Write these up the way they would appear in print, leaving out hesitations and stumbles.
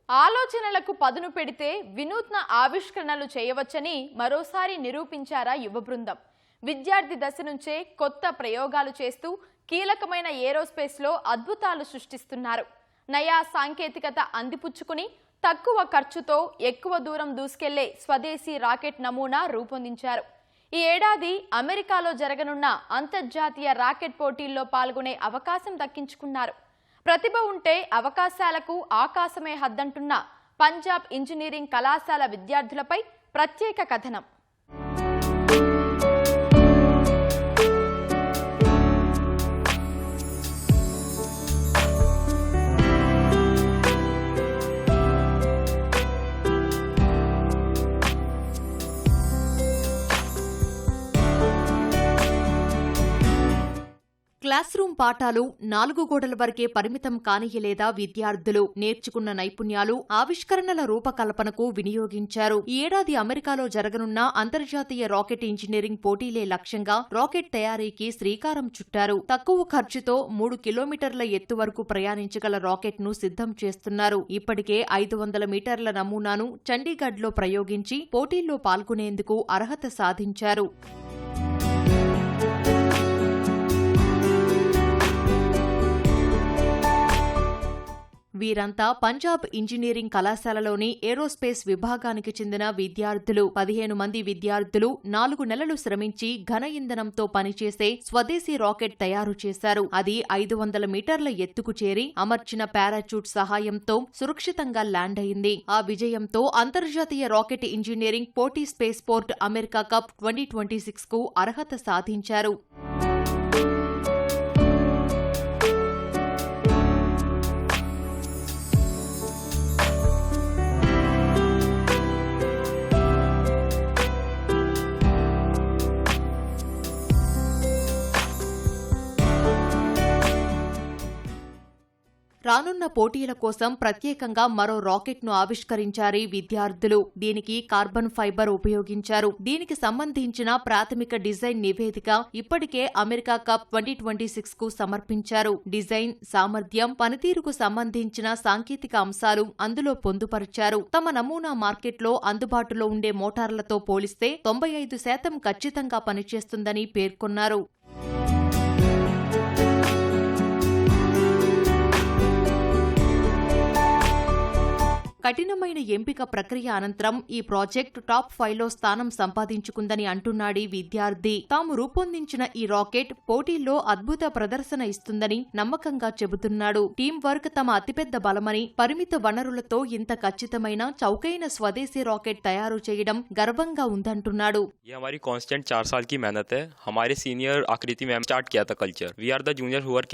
ఆలోచనలకు పదును పెడితే వినూత్న ఆవిష్కరణలు చేయవచ్చని మరోసారి నిరూపించారా యువ బృందం. విద్యార్థి దశ నుంచే కొత్త ప్రయోగాలు చేస్తూ కీలకమైన ఏరోస్పేస్లో అద్భుతాలు సృష్టిస్తున్నారు. నయా సాంకేతికత అందిపుచ్చుకుని తక్కువ ఖర్చుతో ఎక్కువ దూరం దూసుకెళ్లే స్వదేశీ రాకెట్ నమూనా రూపొందించారు. ఈ ఏడాది అమెరికాలో జరగనున్న అంతర్జాతీయ రాకెట్ పోటీల్లో పాల్గొనే అవకాశం దక్కించుకున్నారు. ప్రతిభ ఉంటే అవకాశాలకు ఆకాశమే హద్దంటున్న పంజాబ్ ఇంజనీరింగ్ కళాశాల విద్యార్థులపై ప్రత్యేక కథనం. క్లాస్ రూమ్ పాఠాలు 4 గోడల వరకే పరిమితం కానియలేదా విద్యార్థులు నేర్చుకున్న నైపుణ్యాలు ఆవిష్కరణల రూపకల్పనకు వినియోగించారు. ఈ ఏడాది అమెరికాలో జరగనున్న అంతర్జాతీయ రాకెట్ ఇంజనీరింగ్ పోటీలే లక్ష్యంగా రాకెట్ తయారీకి శ్రీకారం చుట్టారు. తక్కువ ఖర్చుతో 3 కిలోమీటర్ల ఎత్తు వరకు ప్రయాణించగల రాకెట్ ను సిద్ధం చేస్తున్నారు. ఇప్పటికే 500 మీటర్ల నమూనాను చండీగఢ్లో ప్రయోగించి పోటీల్లో పాల్గొనేందుకు అర్హత సాధించారు. వీరంతా పంజాబ్ ఇంజనీరింగ్ కళాశాలలోని ఏరోస్పేస్ విభాగానికి చెందిన విద్యార్థులు. 15 మంది విద్యార్థులు 4 నెలలు శ్రమించి ఘన ఇంధనంతో పనిచేసే స్వదేశీ రాకెట్ తయారు చేశారు. అది 500 మీటర్ల ఎత్తుకు చేరి అమర్చిన పారాచూట్ సహాయంతో సురక్షితంగా ల్యాండ్ అయింది. ఆ విజయంతో అంతర్జాతీయ రాకెట్ ఇంజనీరింగ్ పోటీ స్పేస్ పోర్ట్ అమెరికా కప్ 2026 కు అర్హత సాధించారు. రానున్న పోటీల కోసం ప్రత్యేకంగా మరో రాకెట్ ను ఆవిష్కరించారు విద్యార్థులు. దీనికి కార్బన్ ఫైబర్ ఉపయోగించారు. దీనికి సంబంధించిన ప్రాథమిక డిజైన్ నివేదిక ఇప్పటికే అమెరికా కప్ 2026 కు సమర్పించారు. డిజైన్, సామర్థ్యం, పనితీరుకు సంబంధించిన సాంకేతిక అంశాలు అందులో పొందుపరిచారు. తమ నమూనా మార్కెట్లో అందుబాటులో ఉండే మోటార్లతో పోలిస్తే 95% ఖచ్చితంగా పనిచేస్తుందని పేర్కొన్నారు. కఠినమైన ఎంపిక ప్రక్రియ అనంతరం ఈ ప్రాజెక్టు టాప్ 5లో స్థానం సంపాదించుకుందని అంటున్నాడీ విద్యార్థి. తాము రూపొందించిన ఈ రాకెట్ పోటీల్లో అద్భుత ప్రదర్శన ఇస్తుందని నమ్మకంగా చెబుతున్నాడు. టీం వర్క్ తమ అతిపెద్ద బలమని, పరిమిత వనరులతో ఇంత ఖచ్చితమైన చౌకైన స్వదేశీ రాకెట్ తయారు చేయడం గర్వంగా ఉందంటున్నాడు. हमारी कांस्टेंट 4 साल की मेहनत है. हमारे सीनियर आकृति मैम स्टार्ट किया था culture. We are the junior who are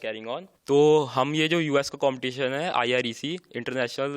carrying on. तो हम ये जो यूएस का कंपटीशन है IREC इंटरनेशनल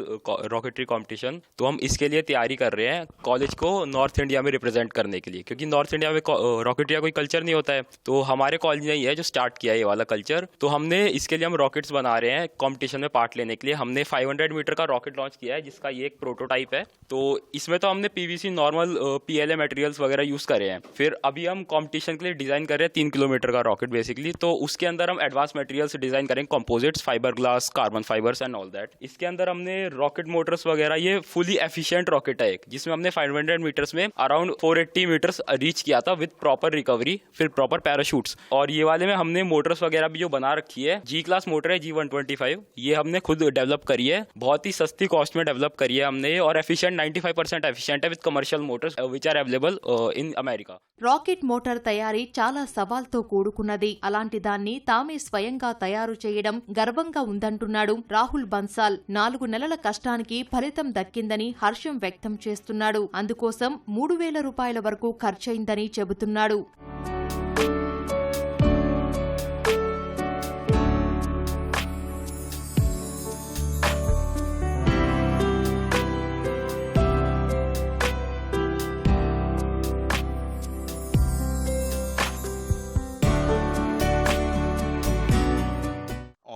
रॉकेटरी कंपटीशन, तो हम इसके लिए तैयारी कर रहे हैं कॉलेज को नॉर्थ इंडिया में रिप्रेजेंट करने के लिए, क्योंकि नॉर्थ इंडिया में रॉकेटरी का कोई कल्चर नहीं होता है. तो हमारे कॉलेज ने ही है जो स्टार्ट किया है ये वाला कल्चर. तो हमने इसके लिए हम रॉकेट्स बना रहे हैं कॉम्पिटिशन में पार्ट लेने के लिए. हमने 500 मीटर का रॉकेट लॉन्च किया है जिसका ये एक प्रोटोटाइप है. तो इसमें तो हमने PVC नॉर्मल PLA मटेरियल्स वगैरह यूज करे हैं. फिर अभी हम कॉम्पिटिशन के लिए डिजाइन कर रहे हैं 3 किलोमीटर का रॉकेट बेसिकली. तो उसके अंदर हम एडवांस मटेरियल्स डिजाइन करेंगे, composites, fibre glass, carbon fibres and all that. इसके अंदर हमने रॉकेट मोटर्स वगैरह, ये फुली एफिशिएंट रॉकेट है जिसमें हमने 500 मीटर्स में अराउंड 480 मीटर्स रीच किया था विद प्रॉपर रिकवरी, फिर प्रॉपर पैराशूट्स. और ये वाले में हमने मोटर्स वगैरह भी जो बना रखी है, G क्लास मोटर है G125, ये हमने खुद डेवलप करी है. बहुत ही सस्ती कॉस्ट में डेवलप करी है हमने और एफिशिएंट 95% एफिशिएंट है with commercial motors which are available in America. Rocket motor తయారీ చాలా సవాల్తో కూడుకున్నది. అలాంటి దాన్ని తామే స్వయంగా తయారు చేయడం గర్వంగా ఉందంటున్నాడు రాహుల్ బన్సాల్. 4 నెలల కష్టానికి ఫలితం దక్కిందని హర్షం వ్యక్తం చేస్తున్నాడు. అందుకోసం 3,000 రూపాయల వరకు ఖర్చయిందని చెబుతున్నాడు.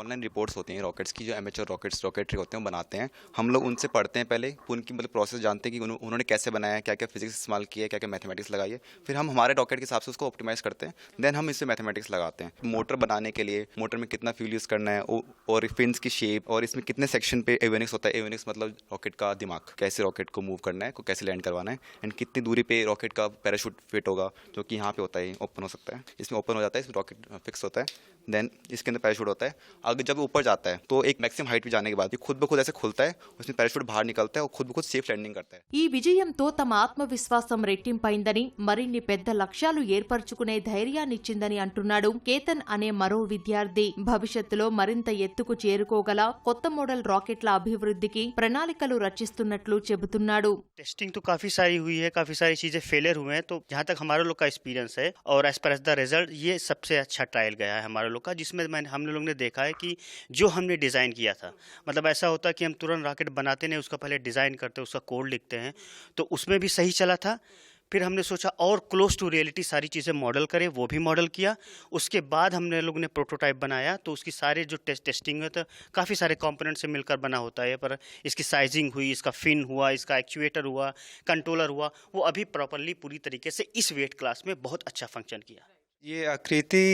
ऑनलाइन रिपोर्ट्स होती हैं रॉकेट्स की, जो एमेच्योर रॉकेटरी होते हैं वो बनाते हैं। हम लोग उनसे पढ़ते हैं पहले, उनकी मतलब प्रोसेस जानते हैं कि उन्होंने कैसे बनाया है, क्या क्या फिजिक्स इस्तेमाल किया है, क्या क्या मैथमेटिक्स लगाई है। फिर हम हमारे रॉकेट के हिसाब से उसको ऑप्टिमाइज़ करते हैं, देन हम इसमें मैथमेटिक्स लगाते हैं। मोटर बनाने के लिए मोटर में कितना फ्यूल यूज़ करना है, और फिन्स की शेप, और इसमें कितने सेक्शन पे एवियोनिक्स होता है। एवियोनिक्स मतलब रॉकेट का दिमाग, कैसे रॉकेट को मूव करना है, को कैसे लैंड करवाना है, एंड कितनी दूरी पे रॉकेट का पैराशूट फिट होगा, जो कि यहाँ पे होता है, ओपन हो सकता है, इसमें ओपन हो जाता है, इसमें रॉकेट फिक्स होता है, देन इसके अंदर पैराशूट होता है। अगर जब ऊपर जाता है तो एक मैक्सिमम हाइट पे जाने के बाद खुद ब खुद ऐसे खुलता है, उसमें पैराशूट बाहर निकलता है और खुद ब खुद सेफ लैंडिंग करता है। ఈ విజయంతో తమ ఆత్మవిశ్వాసం రెట్టింపైందని, మరిన్ని పెద్ద లక్ష్యాలు ఏర్పరచుకునే ధైర్యాన్నిచ్చిందని అంటున్నాడు కేతన్ అనే మరో విద్యార్థి. భవిష్యత్తులో మరింత ఎత్తుకు చేరుకోగల కొత్త మోడల్ రాకెట్ల అభివృద్ధికి ప్రణాళికలు రచిస్తున్నట్లు చెబుతున్నాడు. टेस्टिंग तो काफ़ी सारी हुई है, काफ़ी सारी चीज़ें फेलियर हुए हैं, तो जहाँ तक हमारे लोग का एक्सपीरियंस है और as per as the result ये सबसे अच्छा ट्रायल गया है हमारे लोग का, जिसमें हम लोग ने देखा है कि जो हमने डिज़ाइन किया था, मतलब ऐसा होता है कि हम तुरंत रॉकेट बनाते नहीं, उसका पहले डिज़ाइन करते हैं, उसका कोड लिखते हैं, तो उसमें भी सही चला था। फिर हमने सोचा और क्लोज टू रियलिटी सारी चीज़ें मॉडल करें, वो भी मॉडल किया। उसके बाद हमने लोग ने प्रोटोटाइप बनाया, तो उसकी सारे जो टेस्टिंग है तो काफ़ी सारे कंपोनेंट से मिलकर बना होता है, पर इसकी साइजिंग हुई, इसका फिन हुआ, इसका एक्चुएटर हुआ, कंट्रोलर हुआ, वो अभी प्रॉपरली पूरी तरीके से इस वेट क्लास में बहुत अच्छा फंक्शन किया। ये आकृति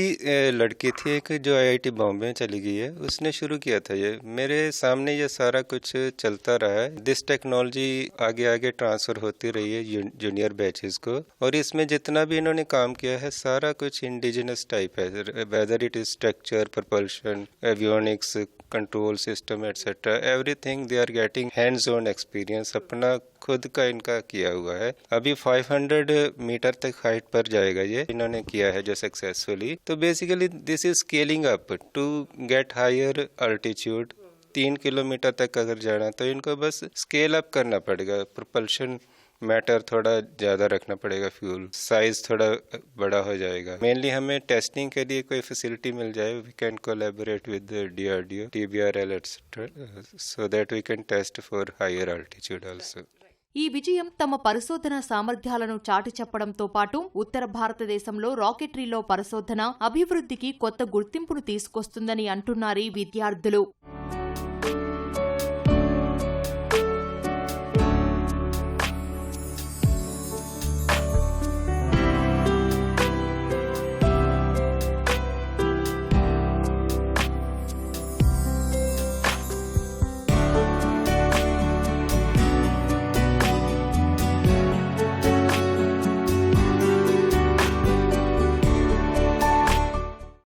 लड़की थी एक, जो आईआईटी बॉम्बे में चली गई है, उसने शुरू किया था। ये मेरे सामने ये सारा कुछ चलता रहा है। दिस टेक्नोलॉजी आगे आगे ट्रांसफर होती रही है जूनियर बैचेस को, और इसमें जितना भी इन्होंने काम किया है सारा कुछ इंडिजिनस टाइप है, whether it is structure, propulsion, avionics, control system etcetera, everything they are getting hands on experience, अपना खुद का इनका किया हुआ है। अभी 500 मीटर तक हाइट पर जाएगा ये, इन्होंने किया है जो सक्सेसफुली। तो basically this is scaling up to get higher altitude. 3 kilometre तक अगर जाना तो इनको बस स्केल अप करना पड़ेगा। प्रोपल्शन मैटर थोड़ा ज़्यादा रखना पड़ेगा, फ्यूल साइज थोड़ा बड़ा हो जाएगा। मेनली हमें टेस्टिंग के लिए कोई फैसिलिटी मिल जाए, we can collaborate with DRDO, TBRL etcetera, so that we can test for higher altitude also. ఈ విజయం తమ పరిశోధన సామర్థ్యాలను చాటి చెప్పడంతో పాటు ఉత్తర భారతదేశంలో రాకెటరీలో పరిశోధన అభివృద్ధికి కొత్త గుర్తింపును తీసుకొస్తుందని అంటున్నారీ విద్యార్థులు.